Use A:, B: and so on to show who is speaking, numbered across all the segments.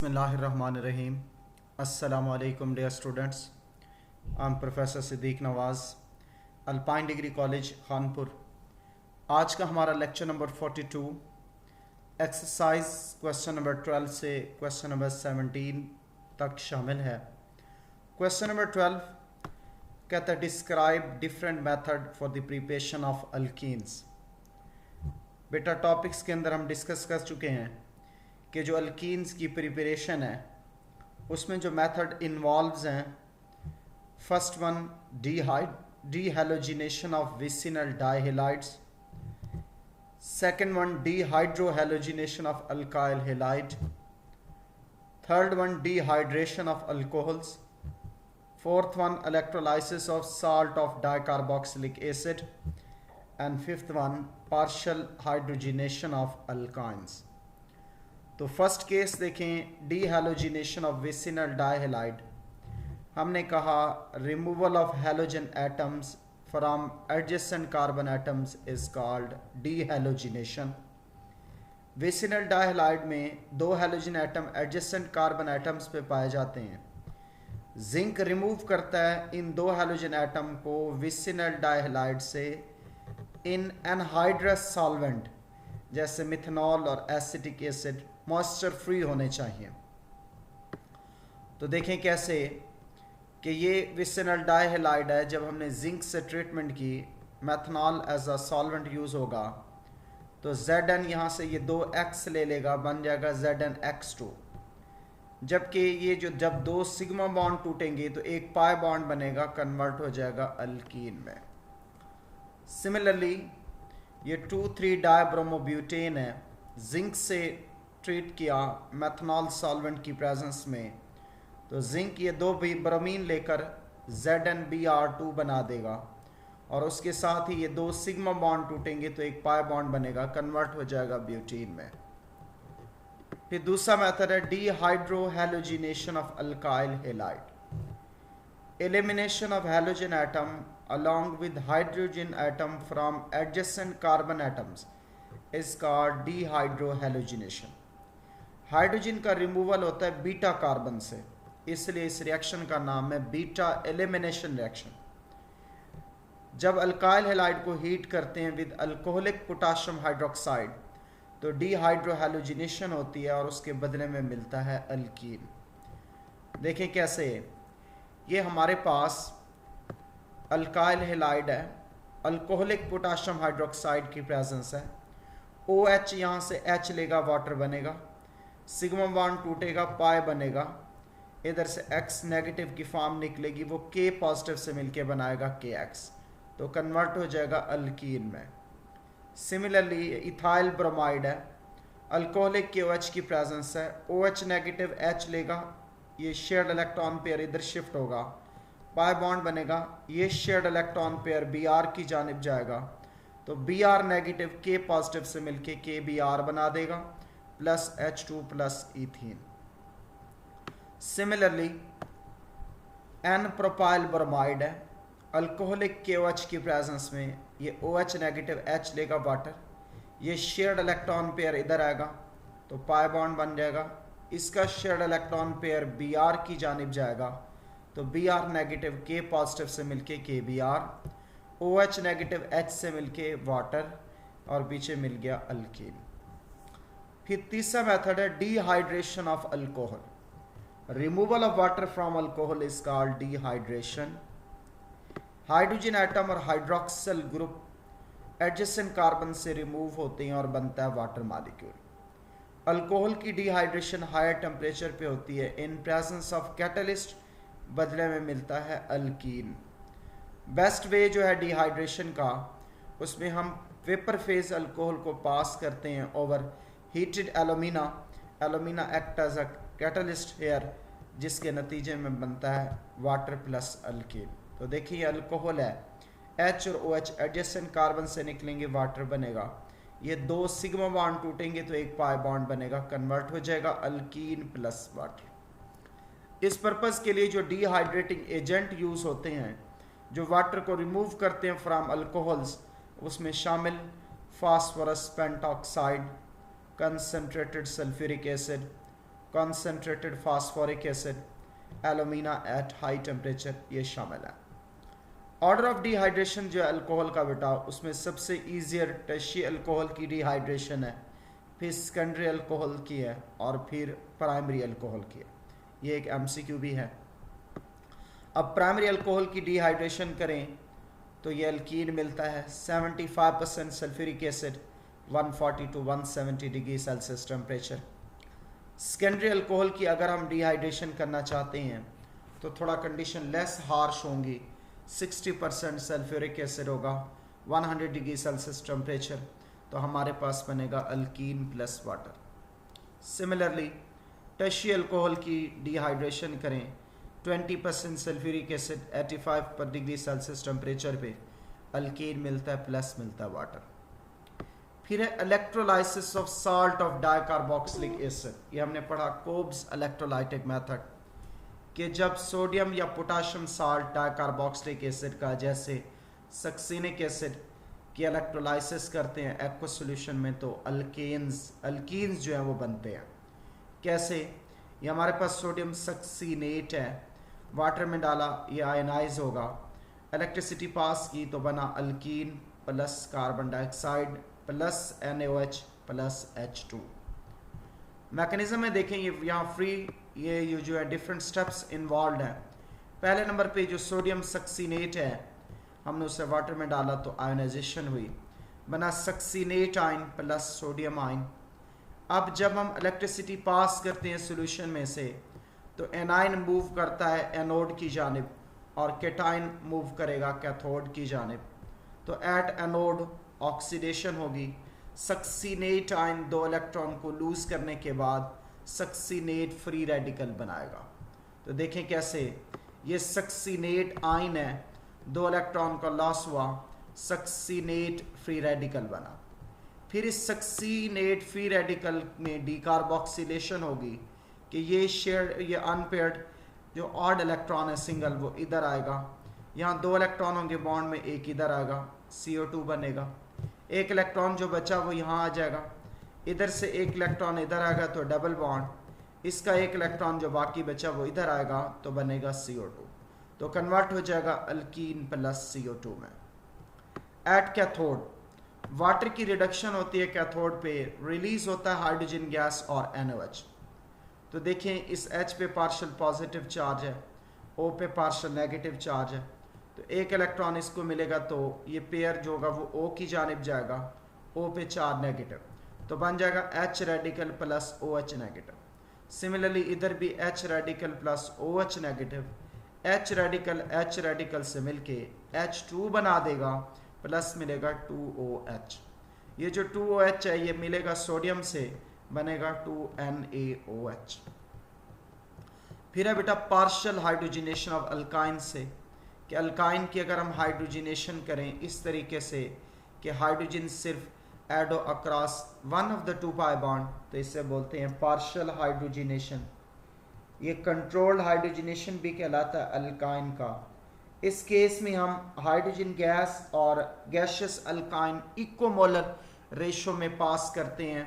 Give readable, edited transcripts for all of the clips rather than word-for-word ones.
A: Bismillahirrahmanirrahim. Assalamu alaikum dear students. I'm Professor Siddiq Nawaz, Alpine Degree College, Khanpur. आज का हमारा lecture number 42 exercise question number 12 से question number 17 तक शामिल है. क्वेश्चन नंबर 12 कहता है describe different method for the preparation of alkenes. बेटा टॉपिक्स के अंदर हम डिस्कस कर चुके हैं कि जो अल्कीन्स की प्रिपरेशन है उसमें जो मेथड इन्वॉल्व्स हैं, first one dehalogenation of vicinal dihalides, second one dehydrohalogenation of alkyl halide, third one dehydration of alcohols, fourth one electrolysis of salt of dicarboxylic acid and fifth one partial hydrogenation of alkynes. तो first case देखें, dehalogenation of vicinal dihalide. हमने कहा removal of halogen atoms from adjacent carbon atoms is called dehalogenation. Vicinal dihalide में दो halogen atom adjacent carbon atoms पे पाए जाते हैं. जिंक रिमूव करता है इन दो हैलोजन एटम को विसिनल डाइहेलाइड से इन एनहाइड्रस सॉल्वेंट जैसे मिथेनॉल और एसिटिक एसिड मॉइस्चर फ्री होने चाहिए. तो देखें कैसे कि ये विसिनल डाइहेलाइड है. जब हमने जिंक से ट्रीटमेंट की, methanol as a solvent use होगा तो Zn यहाँ से ये 2x ले लेगा, बन जाएगा ZnX2. जबकि ये जब दो सिग्मा बॉन्ड टूटेंगे तो एक पाई बॉन्ड बनेगा, कन्वर्ट हो जाएगा अल्कीन में. सिमिलरली ये 2,3 डाइब्रोमोब्यूटेन है. जिंक से ट्रीट किया मेथनॉल सॉल्वेंट की प्रेजेंस में, तो जिंक ये दो भी ब्रोमीन लेकर ZnBr2 बना देगा और उसके साथ ही ये दो सिग्मा बॉन्ड टूटेंगे तो एक पाई बॉन्ड बनेगा, कन्वर्ट हो जाएगा ब्यूटीन में. फिर दूसरा मेथड है dehydrohalogenation of alkyl halide. Elimination of halogen atom along with hydrogen atom from adjacent carbon atoms is called dehydrohalogenation. Hydrogen का रिमूवल होता है बीटा कार्बन से, इसलिए इस रिएक्शन का नाम है बीटा एलिमिनेशन रिएक्शन. जब अल्काइल हैलाइड को हीट करते हैं विद अल्कोहलिक पोटाशियम हाइड्रोक्साइड तो डीहाइड्रोहैलोजिनेशन होती है और उसके बदले में मिलता है अल्कीन. देखें कैसे, ये हमारे पास अल्काइल हैलाइड है, अल्कोहलिक पोटाशियम हाइड्रोक्साइड की प्रेजेंस है. OH यहाँ से H लेगा, वाटर बनेगा, सिग्मा बॉन्ड टूटेगा, पाई बनेगा, इधर से X नेगेटिव की फॉर्म निकलेगी, वो K पॉजिटिव से मिलके बनाएगा KX, तो कन्वर्ट हो जाएगा अल्कीन में. सिमिलरली इथाइल ब्रोमाइड है, अल्कोहलिक KOH की प्रेजेंस है, OH नेगेटिव H लेगा, ये शेयर्ड इलेक्ट्रॉन पेयर इधर शिफ्ट होगा, पाई बॉन्ड बनेगा, ये शेयर्ड इलेक्ट्रॉन पेयर Br की जानिब जाएगा, तो Br नेगेटिव K पॉजिटिव से मिलके KBr बना देगा plus H2 plus ethene. Similarly N propyl bromide है, अल्कोहलिक KOH की प्रेजेंस में ये OH नेगेटिव H लेगा वाटर, ये शेयर्ड इलेक्ट्रॉन पेयर इधर आएगा तो पाई बॉन्ड बन जाएगा, इसका शेयर्ड इलेक्ट्रॉन पेयर Br की जानिब जाएगा तो Br नेगेटिव K पॉजिटिव से मिलके KBr, OH नेगेटिव H से मिलके वाटर और पीछे मिल गया अल्कीन. फिर तीसरा मेथड है dehydration of alcohol. Removal of water from alcohol is called dehydration. Hydrogen atom और हाइड्रोक्सिल ग्रुप एडजेसेंट कार्बन से रिमूव होते हैं और बनता है वाटर मॉलिक्यूल. अल्कोहल की डीहाइड्रेशन हायर टेम्परेचर पे होती है इन प्रेजेंस ऑफ कैटलिस्ट, बदले में मिलता है अल्कीन. बेस्ट वे जो है डिहाइड्रेशन का, उसमें हम वेपर फेज अल्कोहल को पास करते हैं over heated alumina. Alumina act as a catalyst here, जिसके नतीजे में बनता है वाटर प्लस अल्कीन. तो देखिए अल्कोहल है, H और OH एडजेसेंट कार्बन से निकलेंगे, वाटर बनेगा, ये दो सिग्मा बॉन्ड टूटेंगे तो एक पाई बॉन्ड बनेगा, कन्वर्ट हो जाएगा अल्कीन प्लस वाटर. इस पर्पज़ के लिए जो डीहाइड्रेटिंग एजेंट यूज़ होते हैं जो वाटर को रिमूव करते हैं फ्रॉम अल्कोहल्स, उसमें शामिल phosphorus pentoxide, concentrated sulphuric acid, concentrated phosphoric acid, alumina at high temperature, ये शामिल है। ऑर्डर ऑफ डिहाइड्रेशन जो है अल्कोहल का बेटा, उसमें सबसे ईजियर टर्शियरी अल्कोहल की डिहाइड्रेशन है, फिर सेकेंडरी अल्कोहल की है और फिर प्राइमरी अल्कोहल की है। ये एक एमसीक्यू भी है। अब प्राइमरी अल्कोहल की डिहाइड्रेशन करें तो ये अल्कीन मिलता है 75% sulphuric acid, 140 to 170 degree Celsius temperature. Secondary alcohol की अगर हम डिहाइड्रेशन करना चाहते हैं तो थोड़ा कंडीशन लेस हार्श होंगी, 60% सल्फ्यूरिक एसिड होगा, 100 डिग्री सेल्सियस टेम्परेचर, तो हमारे पास बनेगा alkyne plus water. Similarly tertiary alcohol की डिहाइड्रेशन करें, 20% सल्फ्यूरिक एसिड, 85 पर डिग्री सेल्सियस टेम्परेचर पे अल्कीन मिलता है, प्लस मिलता है वाटर। फिर है electrolysis of salt of dicarboxylic acid. ये हमने पढ़ा कोब्स इलेक्ट्रोलाइटिक मेथड, कि जब सोडियम या पोटाशियम साल्ट डाइकार्बोक्सिलिक एसिड का जैसे सक्सिनिक एसिड की इलेक्ट्रोलाइसिस करते हैं एक्व सॉल्यूशन में, तो अल्कीन्स जो हैं वो बनते हैं। कैसे? ये हमारे पास सोडियम सक्सीनेट है, वाटर में डाला, ये आयनाइज होगा, इलेक्ट्रिसिटी पास की तो बना alkyne plus carbon dioxide plus NaOH plus H2। Mechanism में देखें, ये यहाँ फ्री ये जो है डिफरेंट स्टेप्स इन्वॉल्व हैं। पहले नंबर पे जो सोडियम सक्सीनेट है, हमने उसे वाटर में डाला तो आयोनाइजेशन हुई, बना succinate ion plus sodium ion. अब जब हम इलेक्ट्रिसिटी पास करते हैं सॉल्यूशन में से, तो एनाइन मूव करता है एनोड की जानिब और केटाइन मूव करेगा कैथोड की जानिब। तो एट एनोड ऑक्सीडेशन होगी, सक्सीनेट आयन 2 इलेक्ट्रॉन को लूज करने के बाद सक्सीनेट फ्री रेडिकल बनाएगा। तो देखें कैसे, ये सक्सीनेट आयन है, 2 इलेक्ट्रॉन का लॉस हुआ, सक्सीनेट फ्री रेडिकल बना। फिर इस सक्सीनेट फ्री रेडिकल में डीकार्बोक्सिलेशन होगी कि ये अनपेयर्ड जो ऑड इलेक्ट्रॉन है सिंगल, वो इधर आएगा, यहाँ 2 इलेक्ट्रॉन होंगे बॉन्ड में, एक इधर आएगा, CO2 बनेगा। एक इलेक्ट्रॉन जो बचा वो यहाँ आ जाएगा, इधर से एक इलेक्ट्रॉन इधर आएगा तो डबल बॉन्ड, इसका एक इलेक्ट्रॉन जो बाकी बचा वो इधर आएगा तो बनेगा CO2, तो कन्वर्ट हो जाएगा अल्कीन प्लस CO2 में। एट कैथोड वाटर की रिडक्शन होती है, कैथोड पे रिलीज होता है हाइड्रोजन गैस और NaOH। तो देखें इस H पे पार्शियल पॉजिटिव चार्ज है, O पे पार्शियल नेगेटिव चार्ज है, तो एक इलेक्ट्रॉन इसको मिलेगा तो ये पेयर जो होगा वो O की जानिब जाएगा, O पे चार्ज नेगेटिव, तो बन जाएगा H radical plus OH negative. Similarly इधर भी H radical plus OH negative, H radical से मिलके H2 बना देगा, प्लस मिलेगा 2OH। ये जो 2OH है ये मिलेगा सोडियम से, बनेगा 2NaOH। फिर है बेटा पार्शियल हाइड्रोजनेशन ऑफ अल्काइन से, कि अल्काइन की अगर हम हाइड्रोजनेशन करें इस तरीके से कि हाइड्रोजन सिर्फ add across one of the 2 pi bond, तो इससे बोलते हैं पार्शियल हाइड्रोजनेशन। ये कंट्रोल्ड हाइड्रोजनेशन भी कहलाता है अल्काइन का। इस केस में हम हाइड्रोजन गैस और गैसियस अल्काइन इक्वोमोलर रेशो में पास करते हैं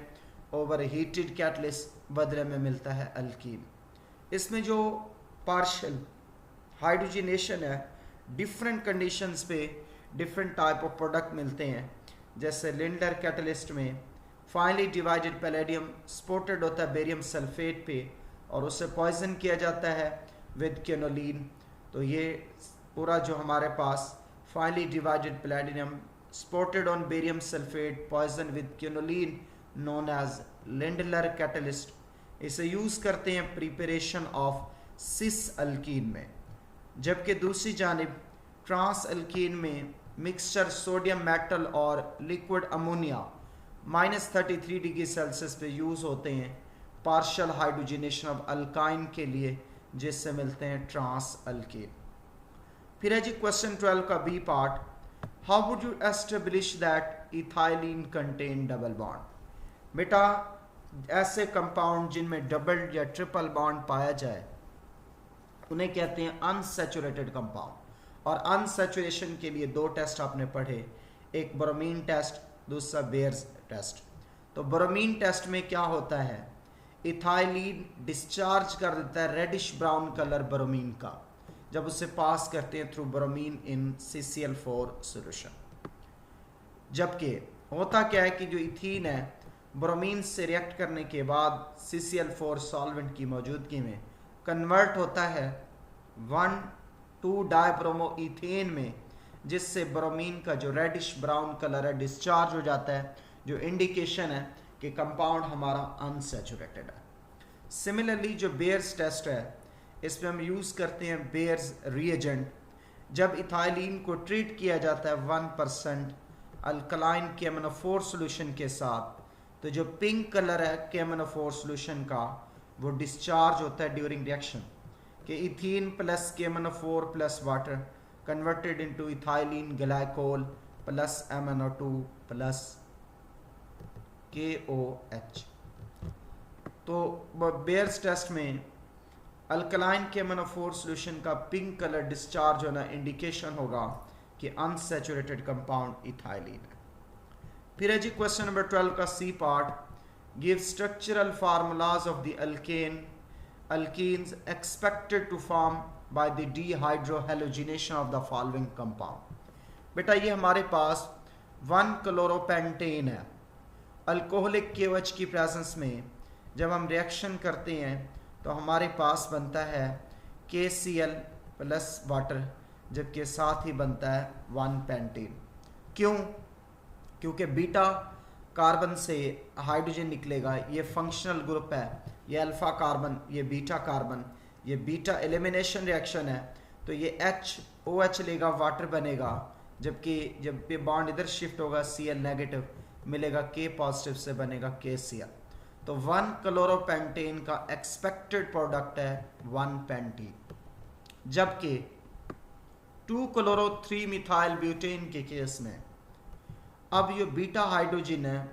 A: ओवर हीटेड कैटलिस्ट, बदले में मिलता है अल्कीन। इसमें जो पार्शियल हाइड्रोजनेशन है, डिफरेंट कंडीशंस पे डिफरेंट टाइप ऑफ प्रोडक्ट मिलते हैं। जैसे लिंडर कैटलिस्ट में फाइनली डिवाइडेड पैलेडियम स्पोर्टेड होता है बेरियम सल्फेट पे और उससे पॉइजन किया जाता है विद क्योनोलिन। तो ये पूरा जो हमारे पास finally divided palladium supported on barium sulphate poison with quinoline known as Lindlar catalyst, इसे यूज करते हैं प्रिपरेशन ऑफ सिस अल्कीन में। जबकि दूसरी जानिब ट्रांस अल्कीन में मिक्सचर सोडियम मेटल और लिक्विड अमोनिया -33 डिग्री सेल्सियस पे यूज होते हैं पार्शियल हाइड्रोजनेशन ऑफ अल्काइन के लिए, जिससे मिलते हैं ट्रांस अल्कीन। फिर है जी क्वेश्चन 12 का B part, how would you establish that ethylene contain double bond. बेटा ऐसे कंपाउंड जिनमें डबल या ट्रिपल बॉन्ड पाया जाए उन्हें कहते हैं अनसैचुरेटेड कंपाउंड। और अनसैचुरेशन के लिए 2 टेस्ट आपने पढ़े, एक ब्रोमीन टेस्ट, दूसरा बेयर्स टेस्ट। तो ब्रोमीन टेस्ट में क्या होता है, इथाइलिन डिस्चार्ज कर देता है रेडिश ब्राउन कलर ब्रोमीन का जब उसे पास करते हैं through bromine in CCl4 solution. जबकि होता क्या है कि जो इथीन है ब्रोमीन से रिएक्ट करने के बाद CCl4 सॉल्वेंट की मौजूदगी में कन्वर्ट होता है 1,2-डाइब्रोमो इथेन में, जिससे ब्रोमीन का जो रेडिश ब्राउन कलर है डिस्चार्ज हो जाता है, जो इंडिकेशन है कि कंपाउंड हमारा अनसैचुरेटेड है। सिमिलरली जो बेयर्स टेस्ट है इसमें हम यूज़ करते हैं बेयर्स रिएजेंट। जब इथाइलिन को ट्रीट किया जाता है 1% अल्कलाइन KMnO4 सॉल्यूशन के साथ, तो जो पिंक कलर है KMnO4 सॉल्यूशन का वो डिस्चार्ज होता है ड्यूरिंग रिएक्शन कि ethene plus KMnO4 plus water converted into ethylene glycol plus MnO2 plus KOH। तो बेयर्स टेस्ट में अल्कलाइन KMnO4 सॉल्यूशन का पिंक कलर डिस्चार्ज होना इंडिकेशन होगा कि अनसैचुरेटेड कंपाउंड इथाइलिन है। फिर है जी क्वेश्चन नंबर 12 का C part, give structural formulas of the alkenes expected to form by the dehydrohalogenation of the following compound. बेटा ये हमारे पास 1-क्लोरोपेंटेन है। अल्कोहलिक KOH की प्रेजेंस में जब हम रिएक्शन करते हैं तो हमारे पास बनता है KCl प्लस वाटर, जबकि साथ ही बनता है 1-पेंटेन। क्यों? क्योंकि बीटा कार्बन से हाइड्रोजन निकलेगा, ये फंक्शनल ग्रुप है, ये अल्फा कार्बन, ये बीटा कार्बन, ये बीटा एलिमिनेशन रिएक्शन है, तो ये OH लेगा, वाटर बनेगा, जबकि जब ये बॉन्ड इधर शिफ्ट होगा Cl नेगेटिव मिलेगा, K पॉजिटिव से बनेगा KCl। तो 1-क्लोरोपेंटेन का एक्सपेक्टेड प्रोडक्ट है 1-पेंटीन, जबकि 2-क्लोरो-3-मिथाइल ब्यूटेन के केस में अब ये बीटा हाइड्रोजन है,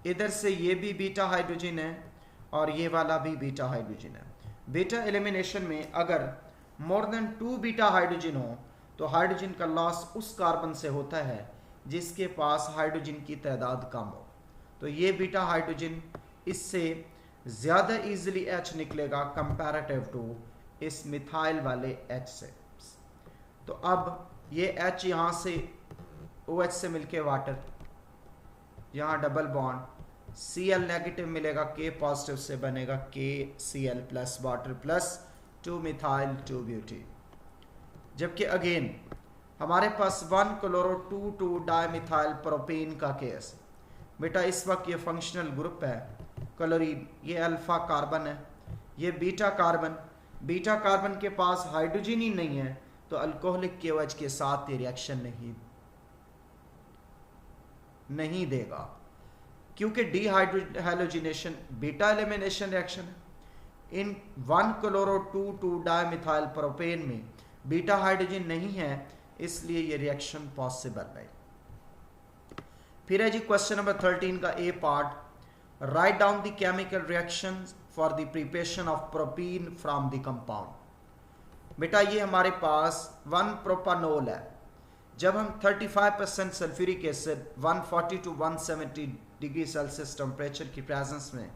A: इधर से ये भी बीटा हाइड्रोजन है और ये वाला भी बीटा हाइड्रोजन है। बीटा एलिमिनेशन में अगर मोर देन 2 बीटा हाइड्रोजन हो तो हाइड्रोजन का लॉस उस कार्बन से होता है जिसके पास हाइड्रोजन की तादाद कम हो। तो ये बीटा हाइड्रोजन इससे ज़्यादा इजीली H निकलेगा कंपैरेटिव टू इस मिथाइल वाले H से। तो अब ये H यहाँ से OH से मिलके वाटर, यहाँ डबल बॉन्ड Cl नेगेटिव मिलेगा, K पॉजिटिव से बनेगा KCl प्लस वाटर प्लस 2-मिथाइल 2-ब्यूटेन। जबकि अगेन हमारे पास 1-क्लोरो-2,2-डाइमिथाइल प्रोपेन का केस, बेटा इस वक्त ये फंक्शनल ग्रुप है क्लोरीन, ये अल्फा कार्बन है, ये बीटा कार्बन, बीटा कार्बन के पास हाइड्रोजन ही नहीं है, तो अल्कोहलिक KOH के साथ ये रिएक्शन नहीं देगा, क्योंकि डीहाइड्रोहेलोजिनेशन बीटा एलिमिनेशन रिएक्शन है। इन 1-क्लोरो-2,2-डाइमिथाइल प्रोपेन में बीटा हाइड्रोजन नहीं है, इसलिए ये रिएक्शन पॉसिबल नहीं। फिर है जी क्वेश्चन नंबर 13 का A part, right down the chemical reactions for the preparation of propene from the compound. बेटा ये हमारे पास 1-प्रोपानोल है। जब हम 35% sulphuric acid 140 to 170 degree Celsius temperature की प्रेजेंस में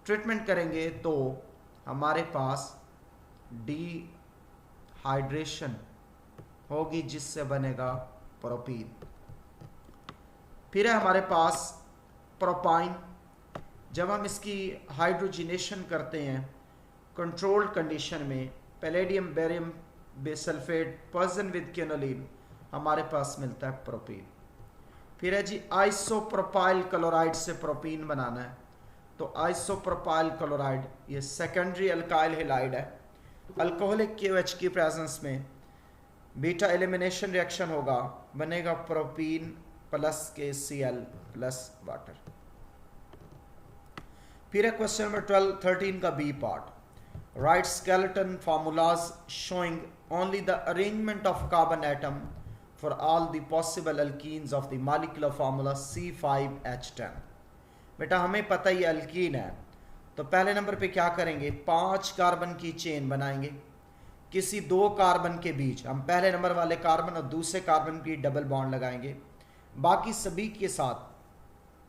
A: ट्रीटमेंट करेंगे तो हमारे पास डिहाइड्रेशन होगी, जिससे बनेगा प्रोपीन। फिर है हमारे पास प्रोपाइन। जब हम इसकी हाइड्रोजिनेशन करते हैं कंट्रोल्ड कंडीशन में, palladium barium sulphate poison with quinoline, हमारे पास मिलता है प्रोपीन। फिर है जी आइसोप्रोपाइल क्लोराइड से प्रोपीन बनाना है, तो आइसोप्रोपाइल क्लोराइड ये सेकेंडरी अल्काइल हैलाइड है। अल्कोहलिक KOH की प्रेजेंस में बीटा एलिमिनेशन रिएक्शन होगा, बनेगा propene plus KCl plus water. फिर है क्वेश्चन नंबर 13 का B part, right skeleton formulas showing only the arrangement of carbon atom for all the possible alkenes of the molecular formula C5H10। बेटा हमें पता ही alkyne है, तो पहले नंबर पे क्या करेंगे, 5 कार्बन की चेन बनाएंगे किसी 2 कार्बन के बीच। हम पहले नंबर वाले कार्बन और दूसरे कार्बन की डबल बॉन्ड लगाएंगे, बाकी सभी के साथ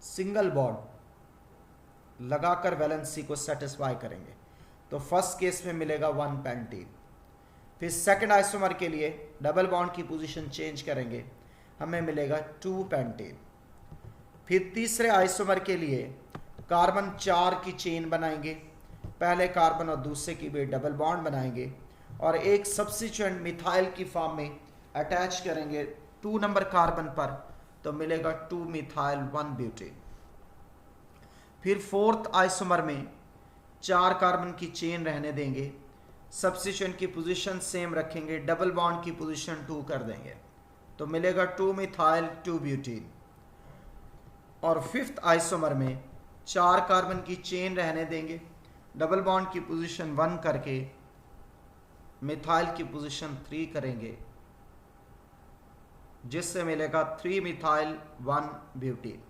A: सिंगल बॉन्ड लगाकर वैलेंसी को सेटिस्फाई करेंगे तो फर्स्ट केस में मिलेगा 1 पेंटीन। फिर सेकंड आइसोमर के लिए डबल बॉन्ड की पोजीशन चेंज करेंगे, हमें मिलेगा 2 पेंटीन। फिर तीसरे आइसोमर के लिए कार्बन 4 की चेन बनाएंगे, पहले कार्बन और दूसरे की भी डबल बॉन्ड बनाएंगे और एक सब्स्टिट्यूएंट मिथाइल की फॉर्म में अटैच करेंगे 2 नंबर कार्बन पर, तो मिलेगा 2 मिथाइल 1 ब्यूटेन। फिर फोर्थ आइसोमर में 4 कार्बन की चेन रहने देंगे, सब्स्टिट्यूएंट की पोजीशन सेम रखेंगे, डबल बॉन्ड की पोजीशन 2 कर देंगे, तो मिलेगा 2 मिथाइल 2 ब्यूटीन। और फिफ्थ आइसोमर में 4 कार्बन की चेन रहने देंगे, डबल बॉन्ड की पोजीशन 1 करके मिथाइल की पोजीशन 3 करेंगे, जिससे मिलेगा 3 मिथाइल 1 ब्यूटीन।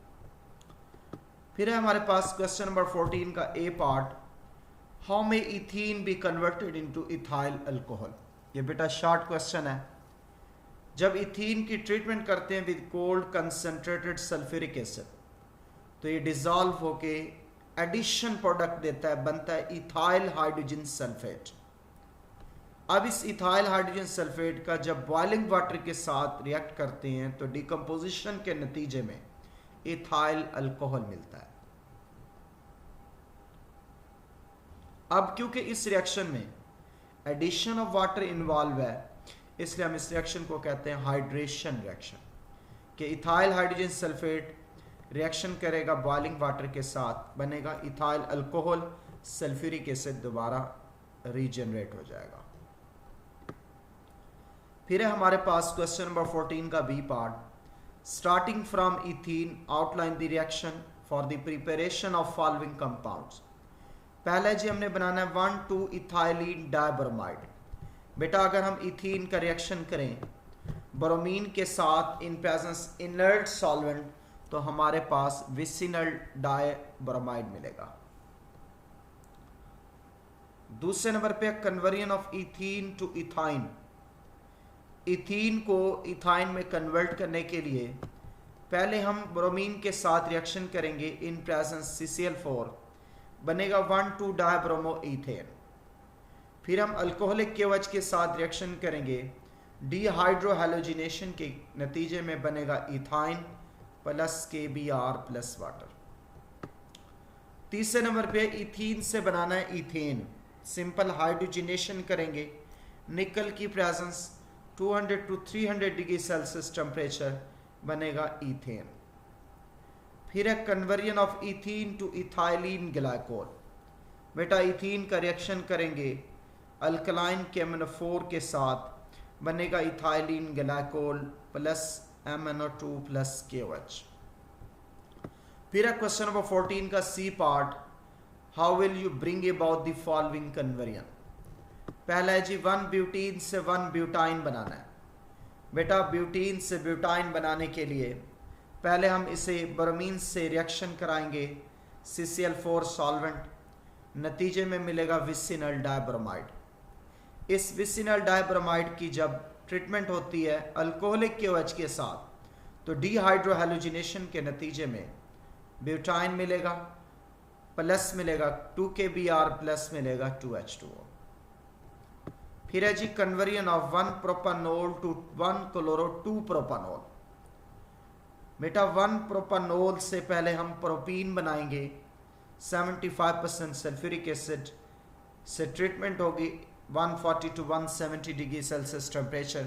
A: फिर है हमारे पास क्वेश्चन नंबर 14 का A part, how may ethene be converted into ethyl alcohol. ये बेटा शॉर्ट क्वेश्चन है। जब इथीन की ट्रीटमेंट करते हैं with cold concentrated sulphuric acid, तो ये डिजॉल्व होके एडिशन प्रोडक्ट देता है, बनता है इथाइल हाइड्रोजन सल्फेट। अब इस इथाइल हाइड्रोजन सल्फेट का जब बॉइलिंग वाटर के साथ रिएक्ट करते हैं तो डिकम्पोजिशन के नतीजे में इथाइल अल्कोहल मिलता है। अब क्योंकि इस रिएक्शन में एडिशन ऑफ वाटर इन्वॉल्व है, इसलिए हम इस रिएक्शन को कहते हैं हाइड्रेशन रिएक्शन, कि इथाइल हाइड्रोजन सल्फेट रिएक्शन करेगा बॉइलिंग वाटर के साथ, बनेगा इथाइल अल्कोहल, सल्फ्यूरिक एसिड दोबारा रीजनरेट हो जाएगा। फिर है हमारे पास क्वेश्चन नंबर 14 का B part, starting from ethene outline the reaction for the preparation of following compounds. पहले जी हमने बनाना है 1,2 इथाइलिन डाइब्रोमाइड। बेटा अगर हम इथीन का रिएक्शन करें ब्रोमीन के साथ इन प्रेजेंस इनर्ट सॉल्वेंट, तो हमारे पास विसिनल डाइब्रोमाइड मिलेगा। दूसरे नंबर पे conversion of ethene to ethyne. Ethene को इथाइन में कन्वर्ट करने के लिए पहले हम ब्रोमीन के साथ रिएक्शन करेंगे इन प्रेजेंस CCl4, बनेगा 1,2 डाइब्रोमो इथेन। फिर हम अल्कोहलिक KOH के साथ रिएक्शन करेंगे, डिहाइड्रोहैलोजिनेशन के नतीजे में बनेगा ethyne plus KBr plus water. तीसरे नंबर पे इथीन से बनाना है इथेन, सिंपल हाइड्रोजिनेशन करेंगे, निकल की presence 200 to 300 degree Celsius temperature, बनेगा इथेन। फिर है conversion of ethene to ethylene glycol. बेटा इथीन का रिएक्शन करेंगे अल्कलाइन KMnO4 के साथ, बनेगा ethylene glycol plus MnO2 plus KOH। फिर है क्वेश्चन नंबर 14 का C part, how will you bring about the following conversion. पहला है जी 1 ब्यूटीन से 1 ब्यूटाइन बनाना है। बेटा ब्यूटीन से ब्यूटाइन बनाने के लिए पहले हम इसे ब्रोमीन से रिएक्शन कराएंगे CCl4 सॉल्वेंट, नतीजे में मिलेगा विसिनल डाइब्रोमाइड। इस विसिनल डाइब्रोमाइड की जब ट्रीटमेंट होती है अल्कोहलिक KOH के साथ, तो डिहाइड्रोहैलोजिनेशन के नतीजे में ब्यूटाइन मिलेगा, प्लस मिलेगा 2 KBr प्लस मिलेगा 2H2O। फिर है जी conversion of 1 propanol to 1 chloro 2 propanol. बेटा 1 प्रोपानोल से पहले हम प्रोपीन बनाएंगे, 75% सल्फ्यूरिक एसिड से ट्रीटमेंट होगी 140 to 170 डिग्री सेल्सियस टेम्परेचर,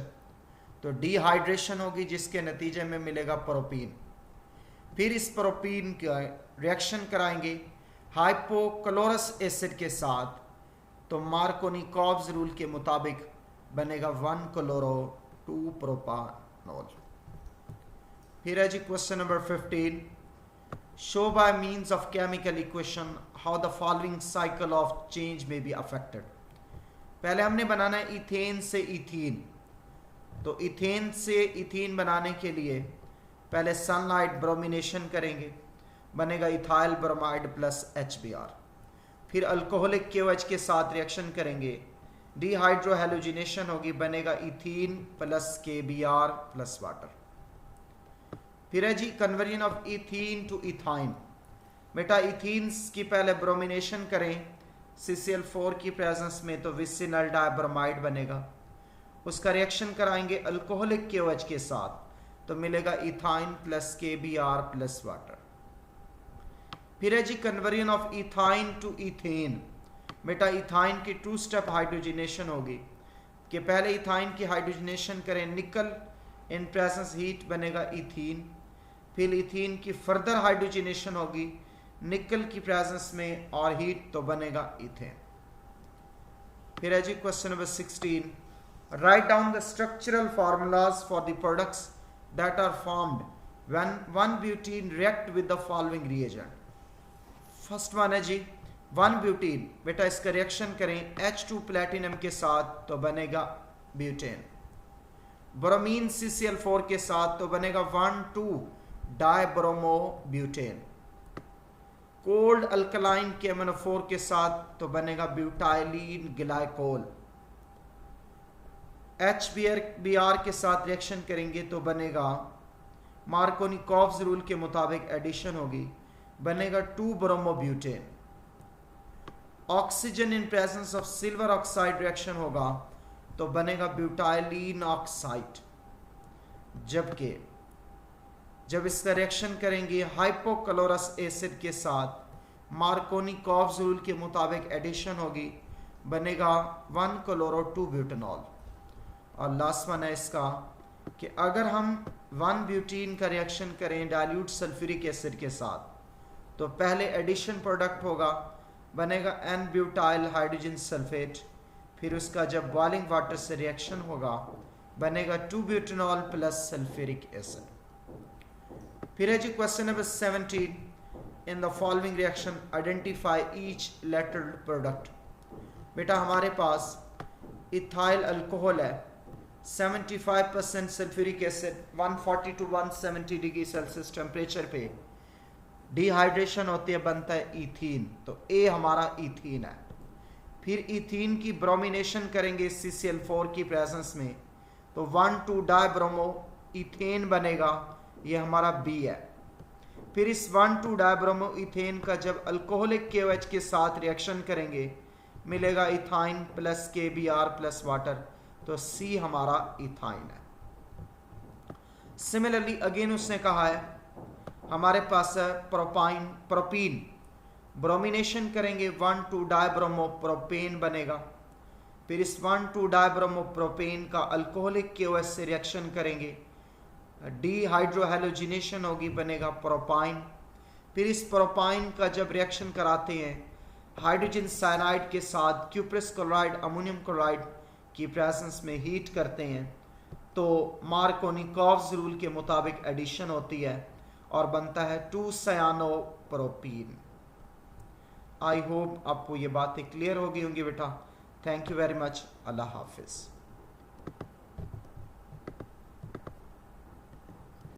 A: तो डिहाइड्रेशन होगी जिसके नतीजे में मिलेगा प्रोपीन। फिर इस प्रोपीन का रिएक्शन कराएंगे हाइपोक्लोरस एसिड के साथ, तो मार्कोनिकॉव्स रूल के मुताबिक बनेगा 1 क्लोरो 2 प्रोपानोल। फिर है जी question number 15, show by means of chemical equation how the following cycle of change may be affected. पहले हमने बनाना है इथेन से इथीन, तो इथेन से इथीन बनाने के लिए पहले सनलाइट ब्रोमिनेशन करेंगे, बनेगा इथाइल ब्रोमाइड प्लस HBr। फिर अल्कोहलिक KOH के साथ रिएक्शन करेंगे, डिहाइड्रोहैलोजिनेशन होगी, बनेगा ethene plus KBr plus water. फिर है जी conversion of ethene to ethyne, बेटा इथीन्स की पहले ब्रोमिनेशन करें CCl4 की प्रेजेंस में तो विसिनल डाइब्रोमाइड बनेगा, उसका रिएक्शन कराएंगे अल्कोहलिक KOH के साथ तो मिलेगा ethyne plus KBr plus water. फिर है जी conversion of ethyne to ethane. बेटा इथाइन की 2 स्टेप हाइड्रोजनेशन होगी कि पहले इथाइन की हाइड्रोजनेशन करें निकल इन प्रेजेंस हीट बनेगा इथीन, फिर इथीन की फर्दर हाइड्रोजनेशन होगी निकल की प्रेजेंस में और हीट तो बनेगा इथेन। फिर है जी question number 16, write down the structural formulas for the products that are formed when 1 butene react with the following reagent. First one है जी 1 ब्यूटीन, बेटा इसका रिएक्शन करें H2 प्लेटिनम के साथ तो बनेगा ब्यूटेन, ब्रोमीन CCl4 के साथ तो बनेगा 1,2 dibromo butane, cold alkaline KMnO4 के साथ तो बनेगा ब्यूटाइलिन ग्लाइकोल, HBr के साथ रिएक्शन करेंगे तो बनेगा मार्कोनिकॉव्स रूल के मुताबिक एडिशन होगी, बनेगा 2 bromo butane, oxygen in presence of silver oxide reaction होगा तो बनेगा ब्यूटाइलिन ऑक्साइड, जबकि जब इसका रिएक्शन करेंगे हाइपोक्लोरस एसिड के साथ मार्कोनिकॉव्स रूल के मुताबिक एडिशन होगी, बनेगा 1 क्लोरो 2 ब्यूटेनॉल। और लास्ट वन है इसका कि अगर हम 1 ब्यूटीन का रिएक्शन करें डाइल्यूट सल्फ्यूरिक एसिड के साथ तो पहले एडिशन प्रोडक्ट होगा, बनेगा N ब्यूटाइल हाइड्रोजन सल्फेट, फिर उसका जब बॉइलिंग वाटर से रिएक्शन होगा बनेगा 2 ब्यूटेनॉल प्लस सल्फ्यूरिक एसिड। फिर है जी question number 17, in the following reaction identify each lettered product. बेटा हमारे पास इथाइल अल्कोहल है 75% sulphuric acid 140 to 170 degree Celsius temperature पे डिहाइड्रेशन होती है, बनता है इथीन, तो ए हमारा इथीन है। फिर इथीन की ब्रोमिनेशन करेंगे CCl4 की प्रेजेंस में तो 1,2 डाइब्रोमो इथेन बनेगा, ये हमारा बी है। फिर इस 1,2 डाइब्रोमो इथेन का जब अल्कोहलिक KOH के साथ रिएक्शन करेंगे मिलेगा ethyne plus KBr plus water, तो सी हमारा इथाइन है। सिमिलरली अगेन उसने कहा है हमारे पास है प्रोपीन, ब्रोमिनेशन करेंगे 1,2 डाइब्रोमो प्रोपेन बनेगा, फिर इस 1,2 डाइब्रोमो प्रोपेन का अल्कोहलिक KOH से रिएक्शन करेंगे डीहाइड्रोहेलोजिनेशन होगी, बनेगा प्रोपाइन, फिर इस प्रोपाइन का जब रिएक्शन कराते हैं हाइड्रोजन साइनाइड के साथ क्यूप्रस क्लोराइड अमोनियम क्लोराइड की प्रेजेंस में हीट करते हैं तो मार्कोनिकॉव्स रूल के मुताबिक एडिशन होती है और बनता है 2 सायानोप्रोपीन। आई होप आपको ये बातें क्लियर हो गई होंगी बेटा। Thank you very much. अल्लाह हाफिज़।